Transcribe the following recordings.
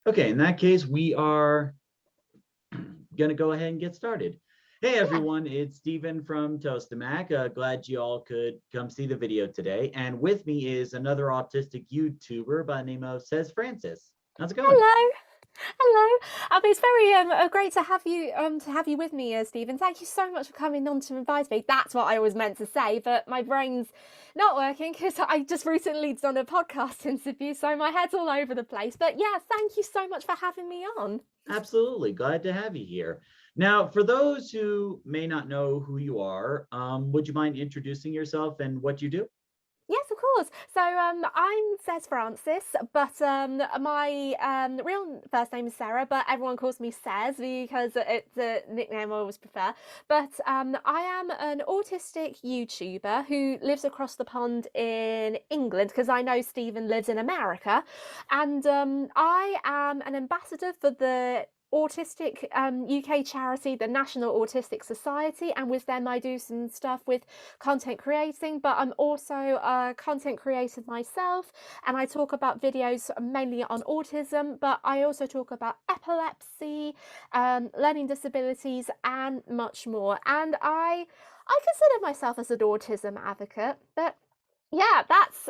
Okay, in that case, we are going to go ahead and get started. Hey Yeah. everyone, it's Stephen from Tostemac. Glad you all could come see the video today. And with me is another autistic YouTuber by the name of Sez Francis. How's it going? Hello. Hello. It's very great to have you with me, Stephen. Thank you so much for coming on to invite me. That's what I was meant to say, but my brain's not working because I just recently done a podcast interview, so my head's all over the place. But yeah, thank you so much for having me on. Absolutely, glad to have you here. Now, for those who may not know who you are, would you mind introducing yourself and what you do? Yes, of course. So I'm Sez Francis, but my real first name is Sarah, but everyone calls me Sez because it's a nickname I always prefer. But I am an autistic YouTuber who lives across the pond in England because I know Stephen lives in America, and I am an ambassador for the autistic UK charity, the National Autistic Society, and with them I do some stuff with content creating, but I'm also a content creator myself, and I talk about videos mainly on autism, but I also talk about epilepsy, learning disabilities, and much more. And I consider myself as an autism advocate, but yeah, that's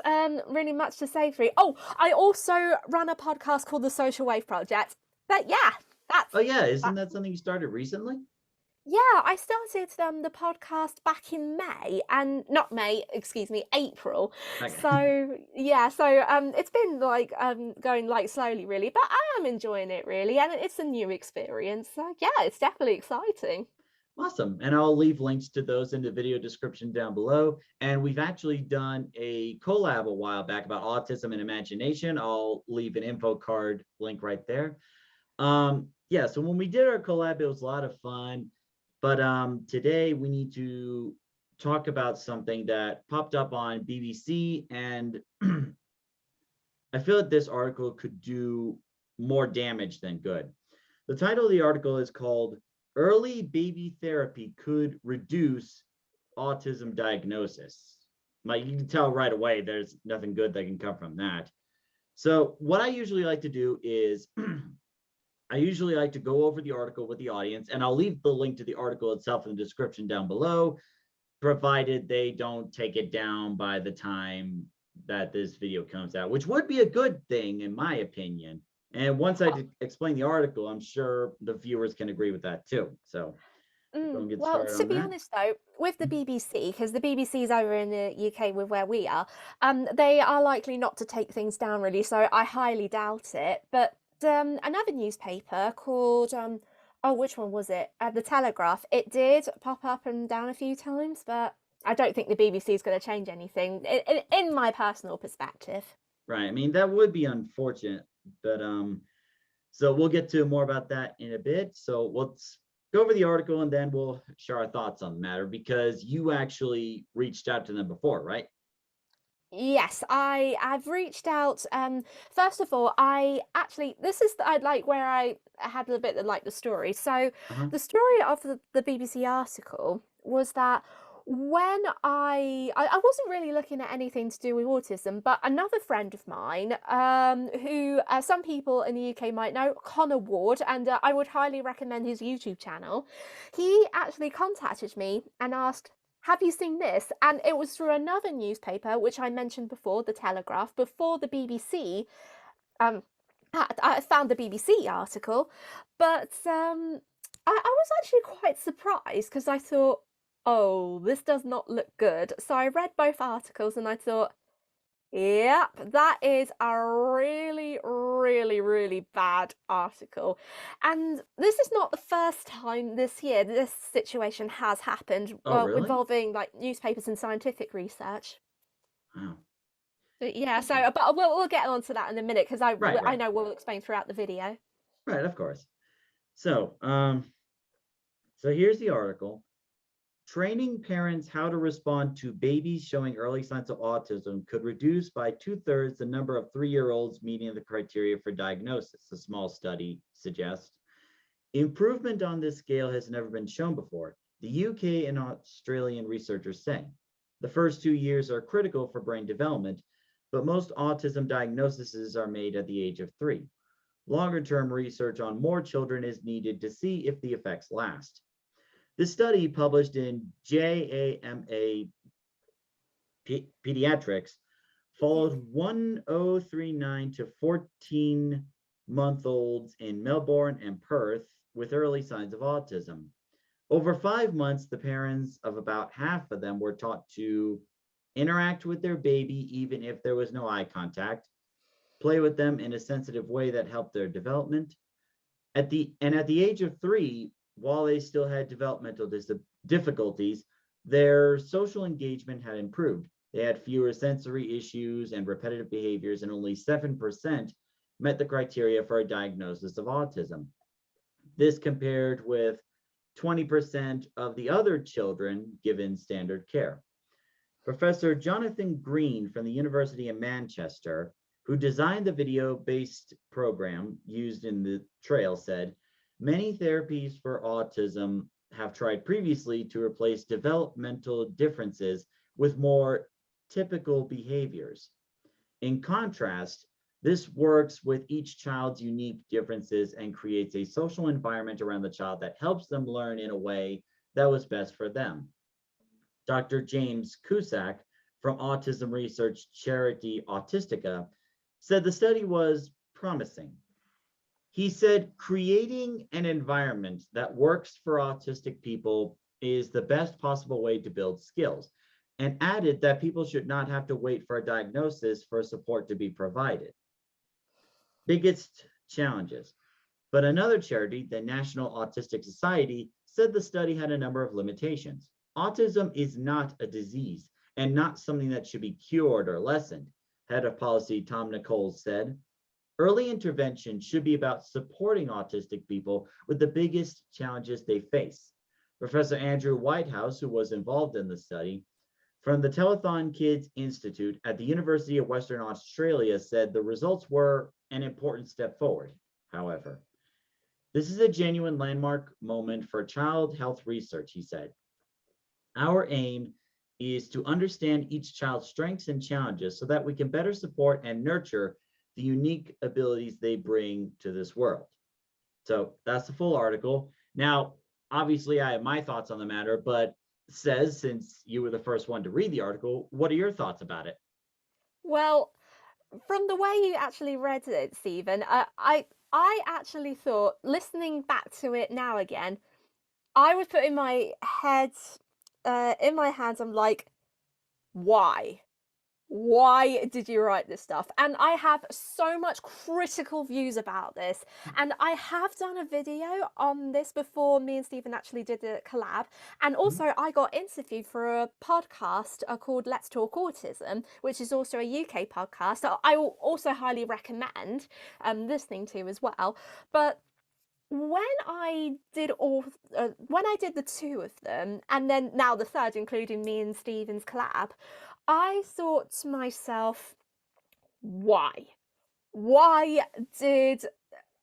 really much to say for you. Oh, I also run a podcast called The Social Wave Project. But yeah, that's Oh yeah, isn't that. that something you started recently? Yeah, I started the podcast back in May, and not May, excuse me, April. Okay. So yeah, so it's been like going like slowly really, but I am enjoying it really, and it's a new experience. So yeah, it's definitely exciting. Awesome. And I'll leave links to those in the video description down below. And we've actually done a collab a while back about autism and imagination. I'll leave an info card link right there. Yeah, so when we did our collab, it was a lot of fun. But today we need to talk about something that popped up on BBC. And I feel that this article could do more damage than good. The title of the article is called Early Baby Therapy Could Reduce Autism Diagnosis. Like you can tell right away, there's nothing good that can come from that. So what I usually like to do is I usually like to go over the article with the audience, and I'll leave the link to the article itself in the description down below, provided they don't take it down by the time that this video comes out, which would be a good thing in my opinion. And once I explain the article, I'm sure the viewers can agree with that too. So go and get Well, started to on be that. honest though, with the BBC, because the BBC is over in the UK with where we are, they are likely not to take things down really, so I highly doubt it. But another newspaper called oh, which one was it? The Telegraph. It did pop up and down a few times, but I don't think the BBC is going to change anything in my personal perspective. Right. I mean, that would be unfortunate, but so we'll get to more about that in a bit. So let's go over the article and then we'll share our thoughts on the matter because you actually reached out to them before, right? Yes, I've reached out. First of all, I actually this is I like where I had a bit of like the story. So, Uh-huh. the story of the BBC article was that when I wasn't really looking at anything to do with autism, but another friend of mine, who some people in the UK might know, Connor Ward, and I would highly recommend his YouTube channel. He actually contacted me and asked, have you seen this? And it was through another newspaper, which I mentioned before, the Telegraph, before the BBC. Um, I found the BBC article, but I was actually quite surprised because I thought, oh, this does not look good. So I read both articles and I thought, yep, that is a really, really, really bad article. And this is not the first time this year this situation has happened, Oh, really? involving like newspapers and scientific research. Wow. But yeah, Okay. so but we'll get on to that in a minute because Right, I right, know we'll explain throughout the video. right, of course. So, so here's the article. Training parents how to respond to babies showing early signs of autism could reduce by 2/3 the number of 3-year-olds meeting the criteria for diagnosis, a small study suggests. Improvement on this scale has never been shown before, the UK and Australian researchers say. The first 2 years are critical for brain development, but most autism diagnoses are made at the age of 3. Longer-term research on more children is needed to see if the effects last. This study, published in JAMA Pediatrics, followed 1039 to 14-month-olds in Melbourne and Perth with early signs of autism. Over 5 months, the parents of about half of them were taught to interact with their baby even if there was no eye contact, play with them in a sensitive way that helped their development. At the age of 3, while they still had developmental difficulties, their social engagement had improved. They had fewer sensory issues and repetitive behaviors, and only 7% met the criteria for a diagnosis of autism. This compared with 20% of the other children given standard care. Professor Jonathan Green from the University of Manchester, who designed the video-based program used in the trial, said, "Many therapies for autism have tried previously to replace developmental differences with more typical behaviors. In contrast, this works with each child's unique differences and creates a social environment around the child that helps them learn in a way that was best for them." Dr. James Cusack from autism research charity Autistica said the study was promising. He said, "Creating an environment that works for autistic people is the best possible way to build skills," and added that people should not have to wait for a diagnosis for support to be provided. Biggest challenges. But another charity, the National Autistic Society, said the study had a number of limitations. Autism is not a disease and not something that should be cured or lessened, head of policy Tom Nichols said. Early intervention should be about supporting autistic people with the biggest challenges they face. Professor Andrew Whitehouse, who was involved in the study, from the Telethon Kids Institute at the University of Western Australia, said the results were an important step forward. However, this is a genuine landmark moment for child health research, he said. Our aim is to understand each child's strengths and challenges so that we can better support and nurture the unique abilities they bring to this world. So that's the full article. Now, obviously, I have my thoughts on the matter, but Sez, since you were the first one to read the article, what are your thoughts about it? Well, from the way you actually read it, Stephen, I actually thought, listening back to it now again, I would put in my head, I'm like, why? Why did you write this stuff? And I have so much critical views about this, and I have done a video on this before. Me and Stephen actually did a collab, and also I got interviewed for a podcast called Let's Talk Autism, which is also a UK podcast that I will also highly recommend listening to as well. But when I did the two of them, and then now the third, including me and Stephen's collab, I thought to myself, why? Why did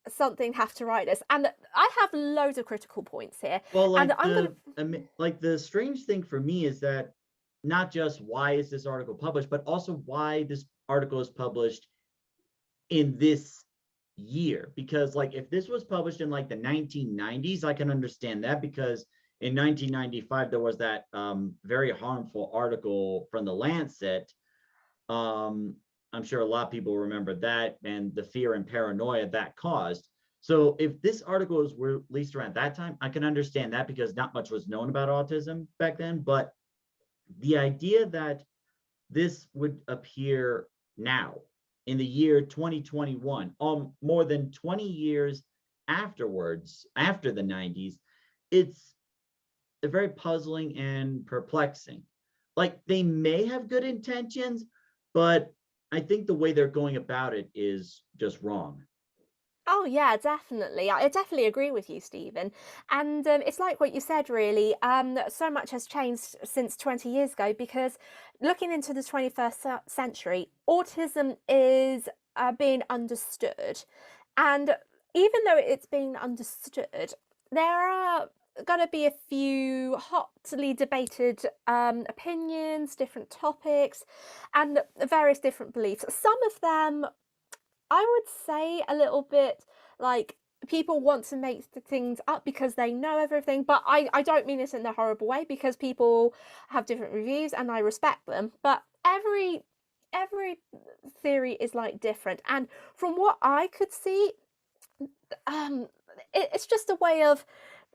something have to write this? And I have loads of critical points here. Well, And like the strange thing for me is that not just why is this article published, but also why this article is published in this year. Because like if this was published in like the 1990s, I can understand that, because in 1995 there was that very harmful article from the Lancet. I'm sure a lot of people remember that and the fear and paranoia that caused. So if this article was released around that time, I can understand that because not much was known about autism back then. But the idea that this would appear now in the year 2021, more than 20 years afterwards, after the 90s, it's very puzzling and perplexing. Like they may have good intentions, but I think the way they're going about it is just wrong. Oh yeah, definitely. I definitely agree with you, Stephen. And it's like what you said, really. So much has changed since 20 years ago, because looking into the 21st century, autism is being understood. And even though it's being understood, there are going to be a few hotly debated opinions, different topics, and various different beliefs. Some of them I would say a little bit like people want to make things up because they know everything, but I don't mean this in a horrible way because people have different reviews and I respect them. But every theory is like different, and from what I could see, um, it's just a way of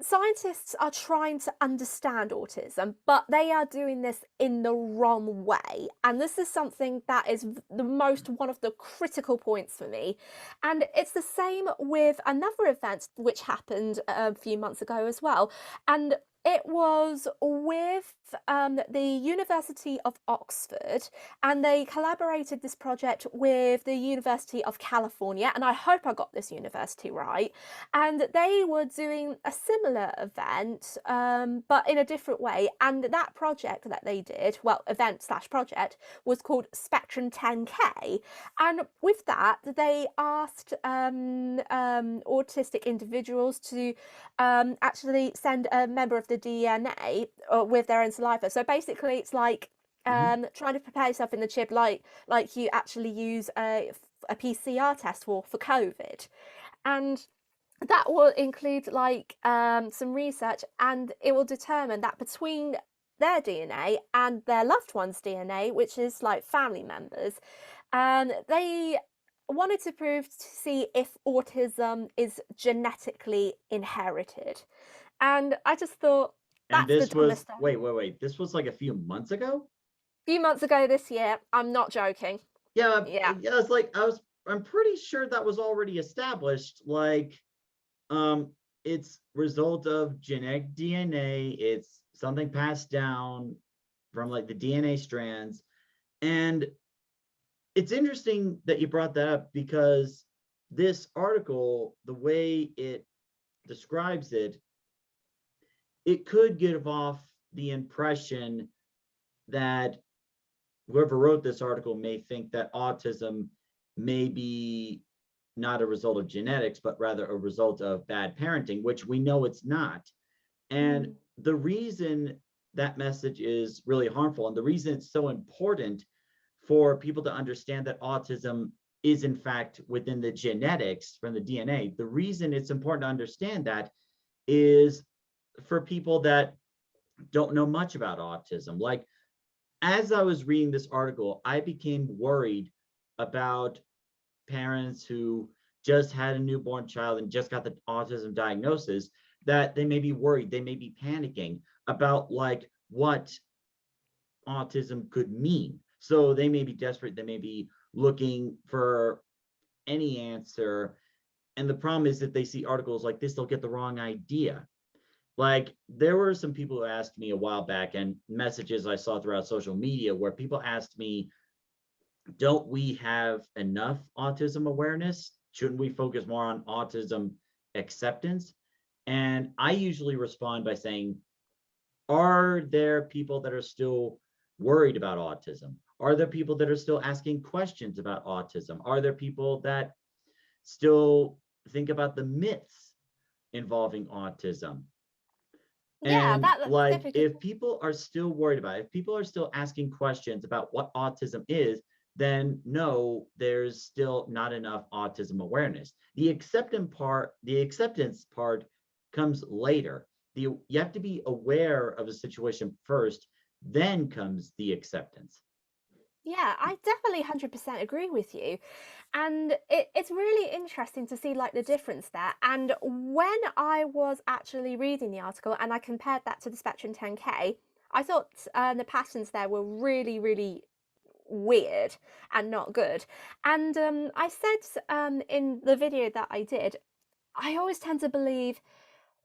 scientists are trying to understand autism, but they are doing this in the wrong way. And this is something that is one of the critical points for me. And it's the same with another event which happened a few months ago as well. And it was with the University of Oxford, and they collaborated this project with the University of California, and I hope I got this university right. And they were doing a similar event, but in a different way. And that project that they did, well, event slash project, was called Spectrum 10K. And with that, they asked autistic individuals to actually send a member of the DNA with their own saliva. So basically, it's like Mhm. trying to prepare yourself in the chip, like you actually use a PCR test for COVID, and that will include like some research, and it will determine that between their DNA and their loved one's DNA, which is like family members, they wanted to prove to see if autism is genetically inherited. And I just thought And that's the this was dumbest thing. wait. This was like a few months ago? A few months ago this year, I'm not joking. Yeah, Yeah. yeah, it's like I'm pretty sure that was already established. Like, it's result of genetic DNA, it's something passed down from like the DNA strands. And it's interesting that you brought that up because this article, the way it describes it, it could give off the impression that whoever wrote this article may think that autism may be not a result of genetics, but rather a result of bad parenting, which we know it's not. And Mm. the reason that message is really harmful, and the reason it's so important for people to understand that autism is in fact within the genetics from the DNA, the reason it's important to understand that is for people that don't know much about autism. Like, as I was reading this article, I became worried about parents who just had a newborn child and just got the autism diagnosis, that they may be worried, they may be panicking about like what autism could mean. So they may be desperate, they may be looking for any answer. And the problem is that they see articles like this, they'll get the wrong idea. Like, there were some people who asked me a while back, and messages I saw throughout social media where people asked me, don't we have enough autism awareness? Shouldn't we focus more on autism acceptance? And I usually respond by saying, are there people that are still worried about autism? Are there people that are still asking questions about autism? Are there people that still think about the myths involving autism? Yeah, And that's like, definitely if people are still worried about it, if people are still asking questions about what autism is, then no, there's still not enough autism awareness. The acceptance part comes later. You have to be aware of a situation first, then comes the acceptance. Yeah, I definitely 100% agree with you. And it's really interesting to see like the difference there. And when I was actually reading the article and I compared that to the Spectrum 10K, I thought the patterns there were really, really weird and not good. And I said in the video that I did, I always tend to believe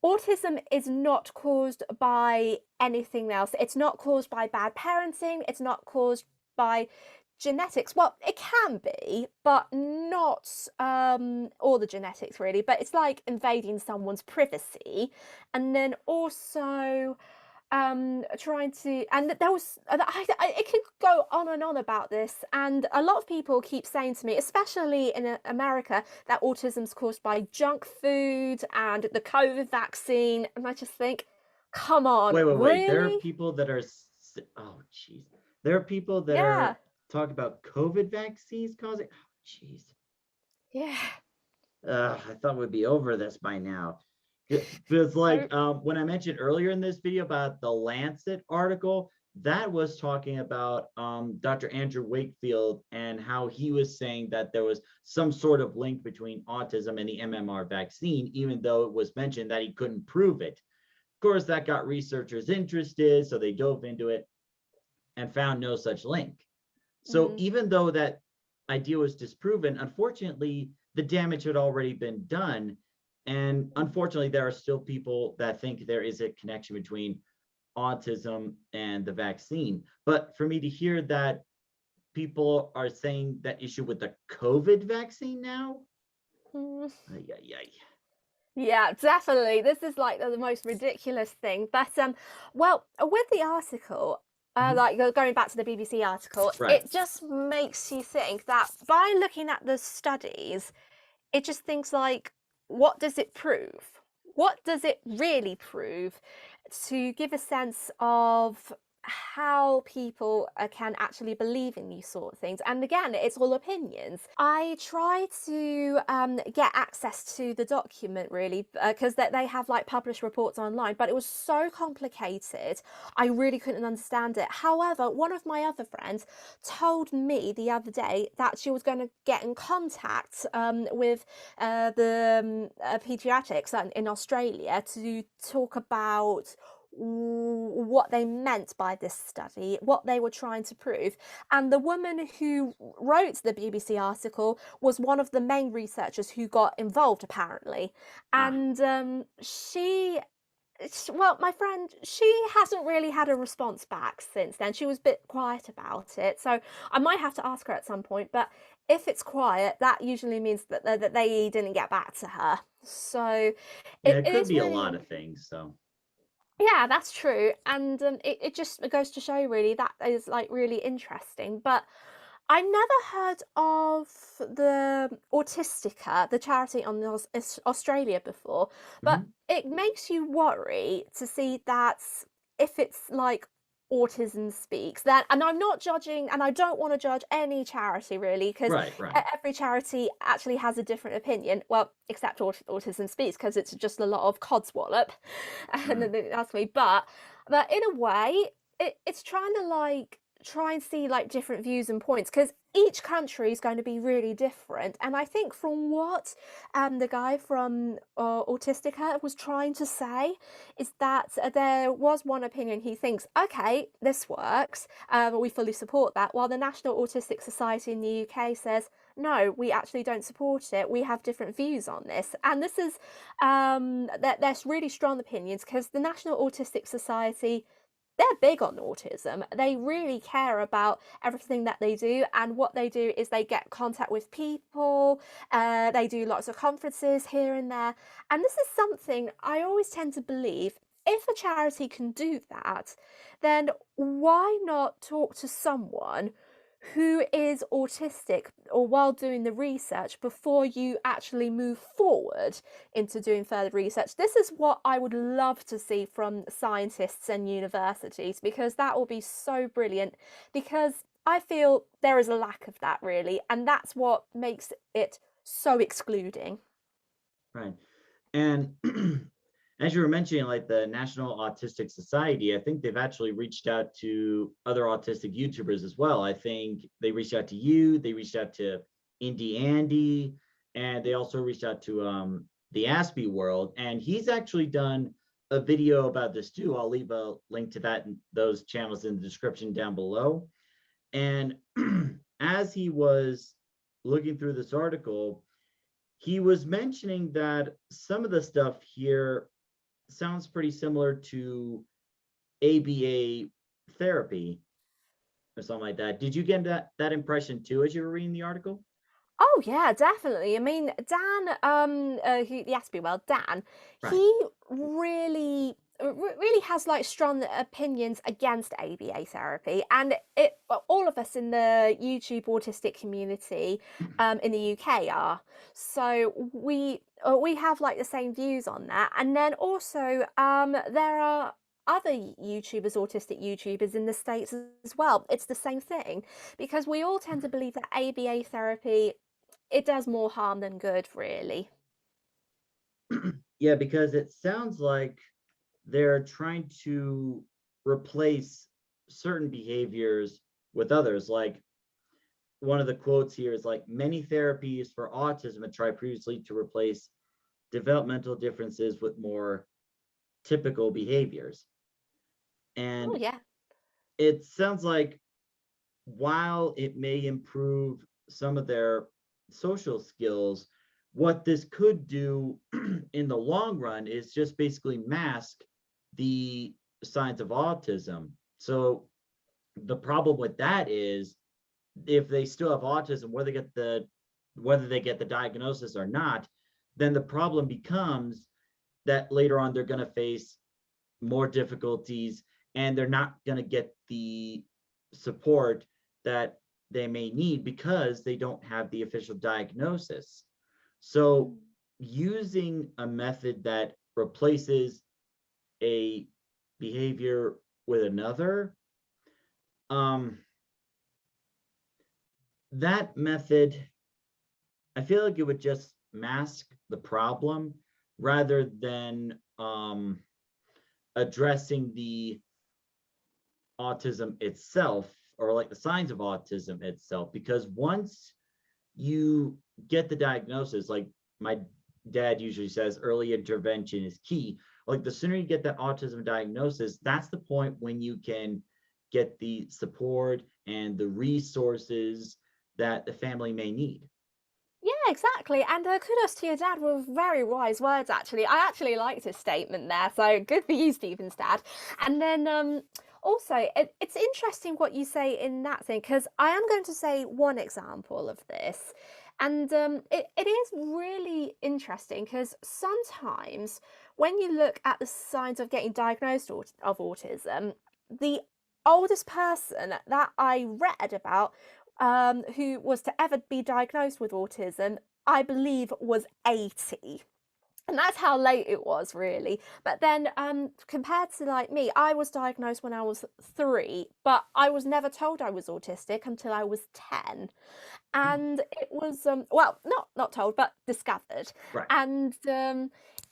autism is not caused by anything else. It's not caused by bad parenting. It's not caused by genetics. Well, it can be, but not all the genetics really. But it's like invading someone's privacy, and then also trying to, and there was it could go on and on about this, and a lot of people keep saying to me, especially in America, that autism's caused by junk food and the COVID vaccine, and I just think, come on, Wait. There are really? people that are, oh, jeez. There are people that Yeah. are talk about COVID vaccines causing, oh, jeez. Yeah. I thought we'd be over this by now. It feels Oh, like when I mentioned earlier in this video about the Lancet article, that was talking about Dr. Andrew Wakefield and how he was saying that there was some sort of link between autism and the MMR vaccine, even though it was mentioned that he couldn't prove it. Of course, that got researchers interested, so they dove into it and found no such link. So mm, even though that idea was disproven, unfortunately, the damage had already been done. And unfortunately, there are still people that think there is a connection between autism and the vaccine. But for me to hear that people are saying that issue with the COVID vaccine now, mm. ay, ay, ay. Yeah, definitely. This is like the most ridiculous thing. But well, with the article, Mhm. like going back to the BBC article, Right. it just makes you think that by looking at the studies, it just thinks like, what does it prove? What does it really prove to give a sense of how people can actually believe in these sort of things? And again, it's all opinions. I tried to get access to the document really because they have like published reports online, but it was so complicated. I really couldn't understand it. However, one of my other friends told me the other day that she was going to get in contact with the pediatrics in Australia to talk about what they meant by this study, what they were trying to prove. And the woman who wrote the BBC article was one of the main researchers who got involved, apparently. Ah, And well, my friend, she hasn't really had a response back since then. She was a bit quiet about it. So I might have to ask her at some point. But if it's quiet, that usually means that they didn't get back to her. So yeah, it it could is be a really, lot of things. So, yeah, that's true. And it just goes to show really that is like really interesting. But I never heard of the Autistica, the charity on Australia before, but mhm. it makes you worry to see that if it's like autism speaks, that, and I'm not judging, and I don't want to judge any charity really, because Right, right. every charity actually has a different opinion. Well, except Autism Speaks, because it's just a lot of codswallop, and Mm. then they ask me, but in a way, it's trying to like try and see like different views and points because each country is going to be really different. And I think from what the guy from Autistica was trying to say is that there was one opinion he thinks, okay, this works, we fully support that, while the National Autistic Society in the UK says, no, we actually don't support it. We have different views on this. And this is that there's really strong opinions because the National Autistic Society, they're big on autism. They really care about everything that they do, and what they do is they get contact with people. They do lots of conferences here and there, and this is something I always tend to believe. If a charity can do that, then why not talk to someone who is autistic or while doing the research before you actually move forward into doing further research? This is what I would love to see from scientists and universities, because that will be so brilliant, because I feel there is a lack of that really, and that's what makes it so excluding. Right. And as you were mentioning, like the National Autistic Society, I think they've actually reached out to other autistic YouTubers as well. I think they reached out to you, they reached out to Indie Andy, and they also reached out to the Aspie World. And he's actually done a video about this too. I'll leave a link to that and those channels in the description down below. And as he was looking through this article, he was mentioning that some of the stuff here sounds pretty similar to ABA therapy or something like that. Did you get that impression too as you were reading the article? Oh yeah, definitely. I mean, Dan, the Aspie World, Dan, Right. he really has like strong opinions against ABA therapy, and all of us in the YouTube autistic community, in the UK are. So we have like the same views on that, and then also there are other YouTubers, autistic YouTubers in the States as well. It's the same thing because we all tend to believe that ABA therapy it does more harm than good, really. Yeah, because it sounds like they're trying to replace certain behaviors with others. Like one of the quotes here is like many therapies for autism had tried previously to replace developmental differences with more typical behaviors. Oh, And yeah. it sounds like while it may improve some of their social skills, what this could do in the long run is just basically mask the signs of autism. So the problem with that is if they still have autism, whether they get the diagnosis or not, then the problem becomes that later on they're going to face more difficulties and they're not going to get the support that they may need because they don't have the official diagnosis. So Mm. using a method that replaces a behavior with another, um, that method, I feel like it would just mask the problem rather than addressing the autism itself or like the signs of autism itself. Because once you get the diagnosis, like my dad usually says, early intervention is key. Like the sooner you get that autism diagnosis, that's the point when you can get the support and the resources that the family may need. Yeah, exactly. And kudos to your dad were very wise words, actually. I actually liked his statement there. So good for you, Stephen's dad. And then also, it's interesting what you say in that thing, because I am going to say one example of this. And it is really interesting because sometimes when you look at the signs of getting diagnosed of autism, the oldest person that I read about who was to ever be diagnosed with autism, I believe was 80. And that's how late it was, really. But then, compared to like me, I was diagnosed when I was 3, but I was never told I was autistic until I was 10. And it was, well, not told, but discovered. Right. And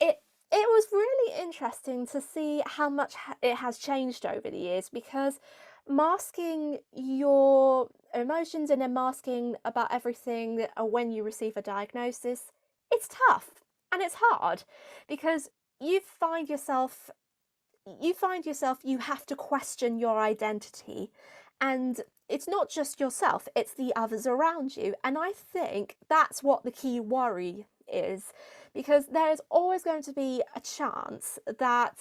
it it was really interesting to see how much it has changed over the years, because masking your emotions and then masking about everything when you receive a diagnosis, it's tough and it's hard, because you find yourself you have to question your identity, and it's not just yourself, it's the others around you. And I think that's what the key worry is, because there's always going to be a chance that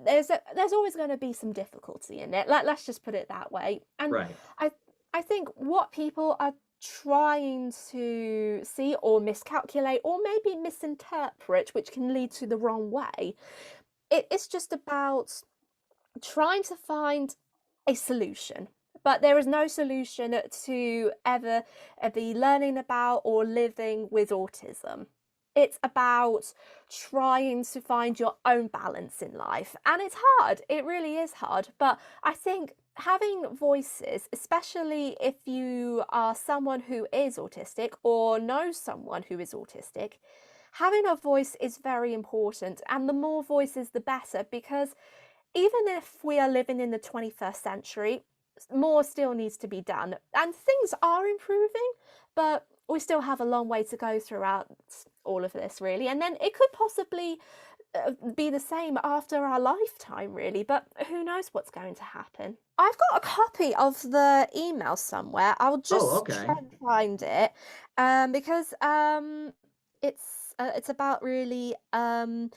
there's always going to be some difficulty in it. Let's just put it that way. And Right. I I think what people are trying to see or miscalculate or maybe misinterpret, which can lead to the wrong way, it's just about trying to find a solution. But there is no solution to ever be learning about or living with autism. It's about trying to find your own balance in life. And it's hard. It really is hard. But I think having voices, especially if you are someone who is autistic or knows someone who is autistic, having a voice is very important. And the more voices, the better, because even if we are living in the 21st century, more still needs to be done. And things are improving, but we still have a long way to go throughout all of this, really. And then it could possibly be the same after our lifetime, really, but who knows what's going to happen. I've got a copy of the email somewhere. I'll Oh, just try okay. and find it, because it's about really I don't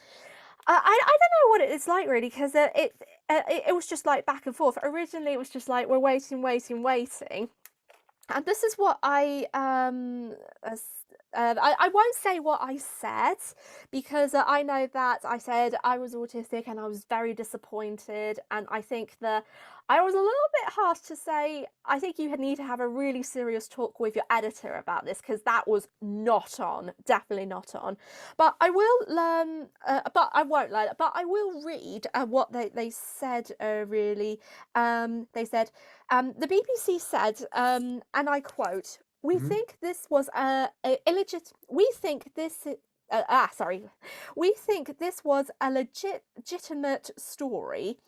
know what it's like, really, because it was just like back and forth. Originally, it was just like we're waiting, waiting, waiting, and this is what I won't say what I said, because I know that I said I was autistic and I was very disappointed, and I think that I was a little bit harsh to say I think you need to have a really serious talk with your editor about this, because that was not on, definitely not on. But I will learn, but I won't learn, but I will read what they said, really. They said, the BBC said, and I quote, We Mhm. think this was a illegit. We think this. Sorry. We think this was a legitimate story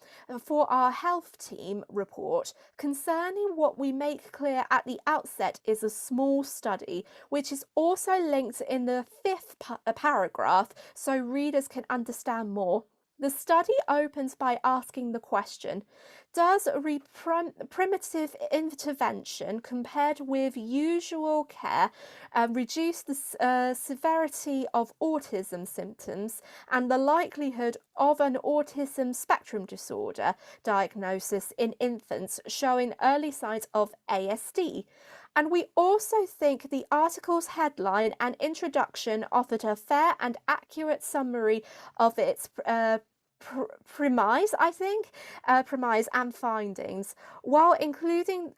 for our health team report concerning what we make clear at the outset is a small study, which is also linked in the fifth paragraph so readers can understand more. The study opens by asking the question, does primitive intervention compared with usual care reduce the severity of autism symptoms and the likelihood of an autism spectrum disorder diagnosis in infants showing early signs of ASD? And we also think the article's headline and introduction offered a fair and accurate summary of its premise, I think, premise and findings, while including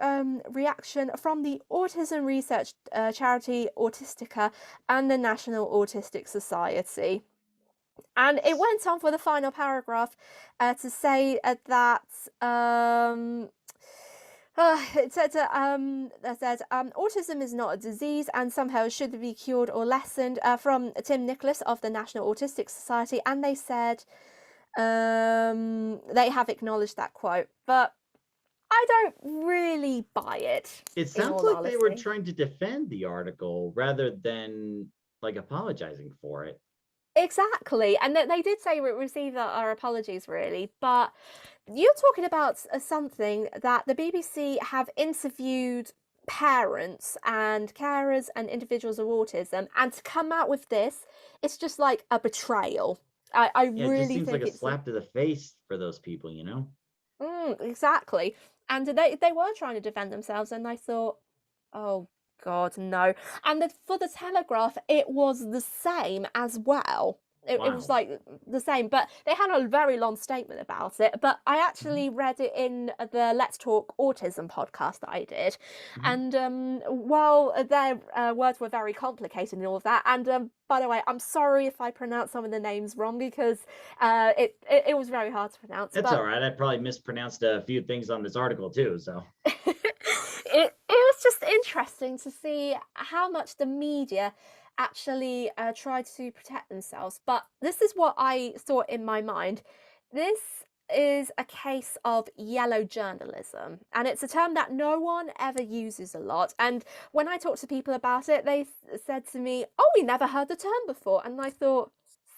reaction from the autism research charity Autistica and the National Autistic Society. And it went on for the final paragraph to say that it said autism is not a disease and somehow should be cured or lessened, from Tim Nicholas of the National Autistic Society, and they said they have acknowledged that quote, but I don't really buy it, It in sounds all like they were honesty. trying to defend the article rather than like apologizing for it. Exactly, and they did say we received our apologies, really, but you're talking about something that the BBC have interviewed parents and carers and individuals with autism, and to come out with this, it's just like a betrayal. I Yeah, it just really seems like think a it's slap to the face for those people, you know? exactly. And they were trying to defend themselves, and I thought, oh God, no. And for the Telegraph, it was the same as well. It was Wow. like the same, but they had a very long statement about it. But I Mhm, actually read it in the Let's Talk Autism podcast that I did. mhm. And while their words were very complicated and all of that, and by the way, I'm sorry if I pronounce some of the names wrong because it was very hard to pronounce. That's all But right. I probably mispronounced a few things on this article too, so. it was just interesting to see how much the media actually tried to protect themselves. But this is what I thought in my mind. This is a case of yellow journalism, and it's a term that no one ever uses a lot. And when I talk to people about it, they said to me, "Oh, we never heard the term before," and I thought,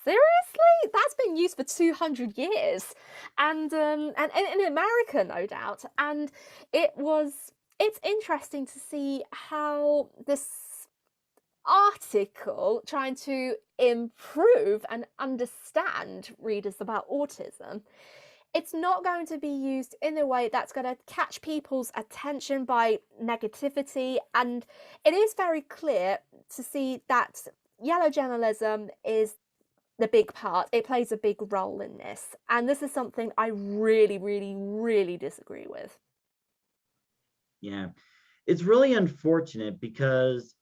seriously, that's been used for 200 years, and in America, no doubt. And it was it's interesting to see how this article trying to improve and understand readers about autism, it's not going to be used in a way that's going to catch people's attention by negativity. And it is very clear to see that yellow journalism is the big part. It plays a big role in this. And this is something I really, really, really disagree with. Yeah. It's really unfortunate because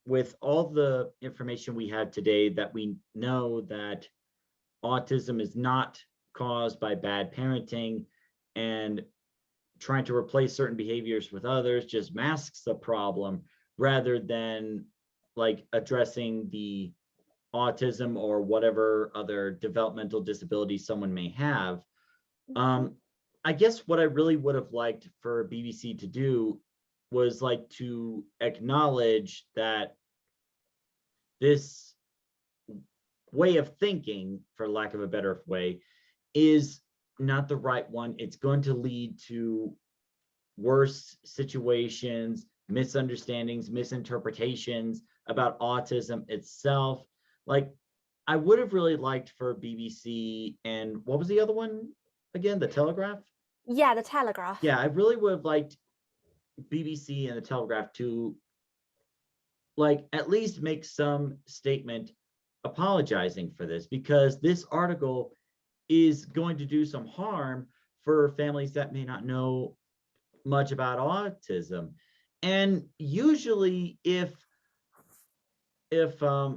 with all the information we have today that we know that autism is not caused by bad parenting, and trying to replace certain behaviors with others just masks the problem rather than like addressing the autism or whatever other developmental disability someone may have. Mhm. Um, I guess what I really would have liked for BBC to do was like to acknowledge that this way of thinking, for lack of a better way, is not the right one. It's going to lead to worse situations, misunderstandings, misinterpretations about autism itself. Like, I would have really liked for BBC and what was the other one again? The Telegraph? Yeah, the Telegraph. Yeah, I really would have liked BBC and the Telegraph to like at least make some statement apologizing for this, because this article is going to do some harm for families that may not know much about autism. And usually if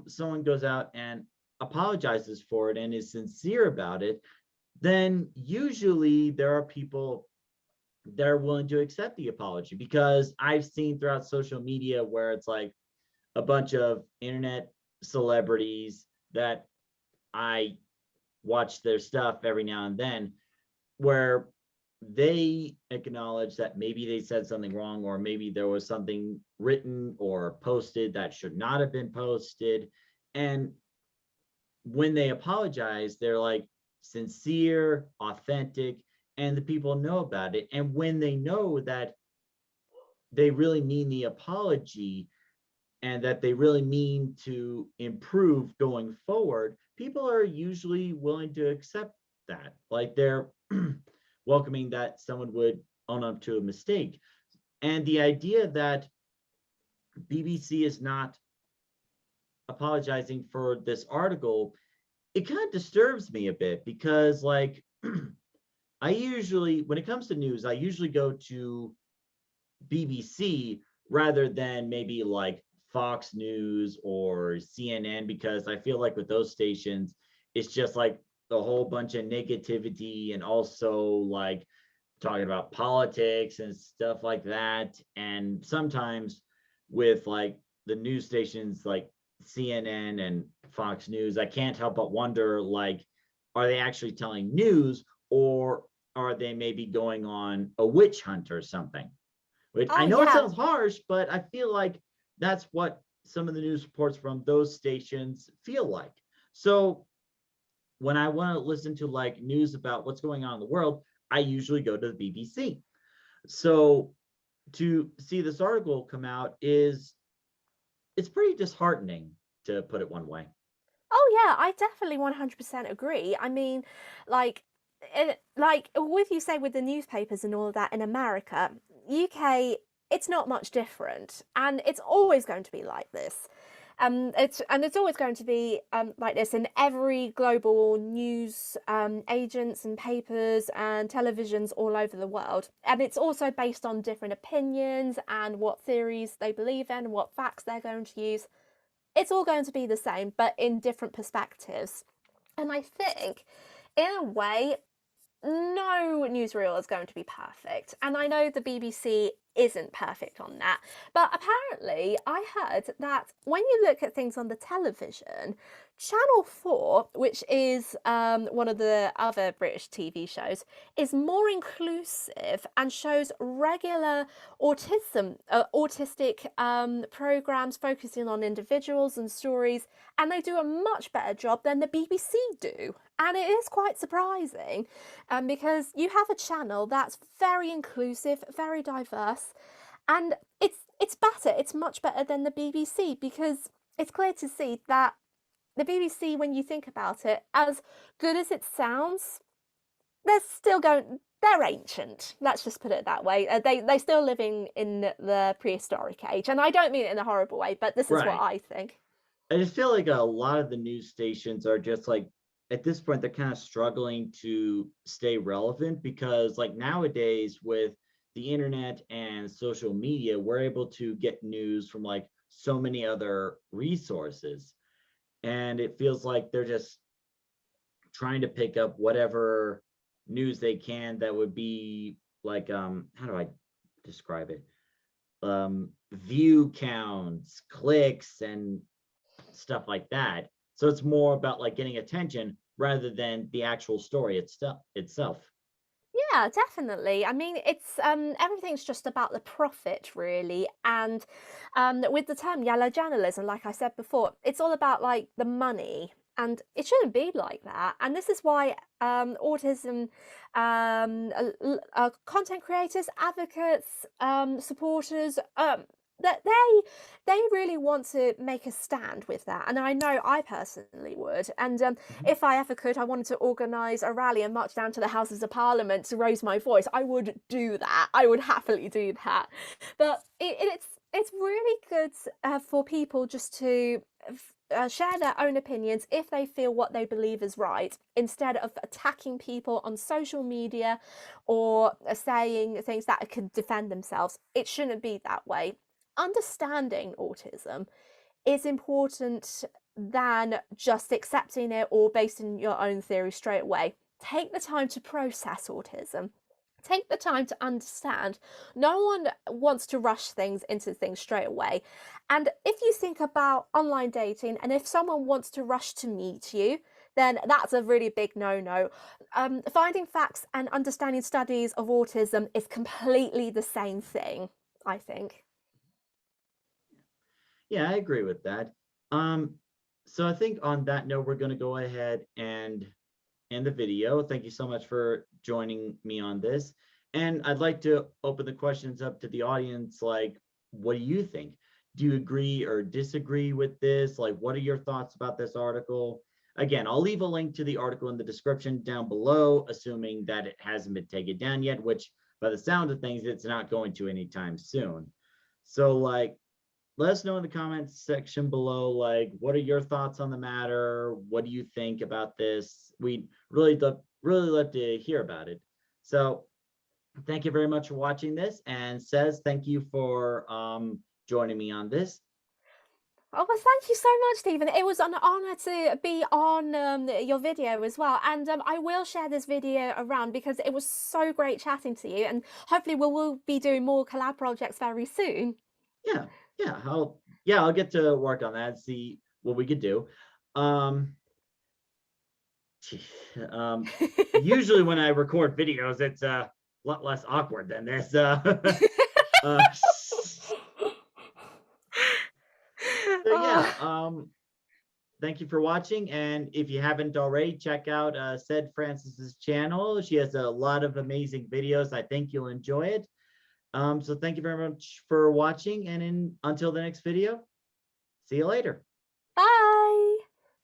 someone goes out and apologizes for it and is sincere about it, then usually there are people they're willing to accept the apology, because I've seen throughout social media where it's like a bunch of internet celebrities that I watch their stuff every now and then, where they acknowledge that maybe they said something wrong, or maybe there was something written or posted that should not have been posted. And when they apologize, they're like sincere, authentic, and the people know about it. And when they know that they really mean the apology and that they really mean to improve going forward, people are usually willing to accept that. Like they're welcoming that someone would own up to a mistake. And the idea that BBC is not apologizing for this article, it kind of disturbs me a bit, because like I usually, when it comes to news, I usually go to BBC rather than maybe like Fox News or CNN, because I feel like with those stations, it's just like a whole bunch of negativity, and also like talking about politics and stuff like that. And sometimes with like the news stations like CNN and Fox News, I can't help but wonder, like, are they actually telling news, or are they maybe going on a witch hunt or something? Which I Oh know it yeah. sounds harsh, but I feel like that's what some of the news reports from those stations feel like. So when I want to listen to like news about what's going on in the world, I usually go to the BBC. So to see this article come out is, it's pretty disheartening, to put it one way. Oh yeah, I definitely 100% agree. I mean, like, like with you say with the newspapers and all of that in America, UK, it's not much different, and it's always going to be like this. It's always going to be like this in every global news agents and papers and televisions all over the world. And it's also based on different opinions and what theories they believe in, what facts they're going to use. It's all going to be the same, but in different perspectives. And I think, in a way, no newsreel is going to be perfect. And I know the BBC isn't perfect on that. But apparently, I heard that when you look at things on the television, Channel 4, which is one of the other British TV shows, is more inclusive and shows regular autistic programs focusing on individuals and stories, and they do a much better job than the BBC do. And it is quite surprising, because you have a channel that's very inclusive, very diverse, and it's better. It's much better than the BBC, because it's clear to see that the BBC, when you think about it, as good as it sounds, they're still going. They're ancient. Let's just put it that way. They still living in the prehistoric age, and I don't mean it in a horrible way, but this is what Right. I think. I just feel like a lot of the news stations are just like, at this point, they're kind of struggling to stay relevant, because like nowadays with the internet and social media, we're able to get news from like so many other resources. And it feels like they're just trying to pick up whatever news they can that would be like, how do I describe it? View counts, clicks, and stuff like that. So it's more about like getting attention rather than the actual story itself. Yeah, definitely. I mean, it's everything's just about the profit, really. And with the term yellow journalism, like I said before, it's all about like the money. And it shouldn't be like that. And this is why autism content creators, advocates, supporters, that they really want to make a stand with that. And I know I personally would. And Mhm. if I ever could, I wanted to organise a rally and march down to the Houses of Parliament to raise my voice, I would do that. I would happily do that. But it's really good for people just to share their own opinions if they feel what they believe is right, instead of attacking people on social media or saying things that could defend themselves. It shouldn't be that way. Understanding autism is important than just accepting it or basing your own theory straight away. Take the time to process autism. Take the time to understand. No one wants to rush things into things straight away. And if you think about online dating, and if someone wants to rush to meet you, then that's a really big no-no. Finding facts and understanding studies of autism is completely the same thing, I think. Yeah, I agree with that. Um, so I think on that note, we're going to go ahead and end the video. Thank you so much for joining me on this. And I'd like to open the questions up to the audience. Like, what do you think? Do you agree or disagree with this? Like, what are your thoughts about this article? Again, I'll leave a link to the article in the description down below, assuming that it hasn't been taken down yet, which by the sound of things, it's not going to anytime soon. So like, let us know in the comments section below, like, what are your thoughts on the matter? What do you think about this? We'd really love to hear about it. So thank you very much for watching this. And Sez, thank you for joining me on this. Oh, well, thank you so much, Stephen. It was an honor to be on your video as well. And I will share this video around because it was so great chatting to you. And hopefully we'll be doing more collab projects very soon. Yeah, I'll get to work on that, see what we could do. Um, Usually when I record videos, it's a lot less awkward than this. Uh, so yeah, thank you for watching. And if you haven't already, check out Sez Francis's channel. She has a lot of amazing videos. I think you'll enjoy it. So thank you very much for watching. And until the next video, see you later.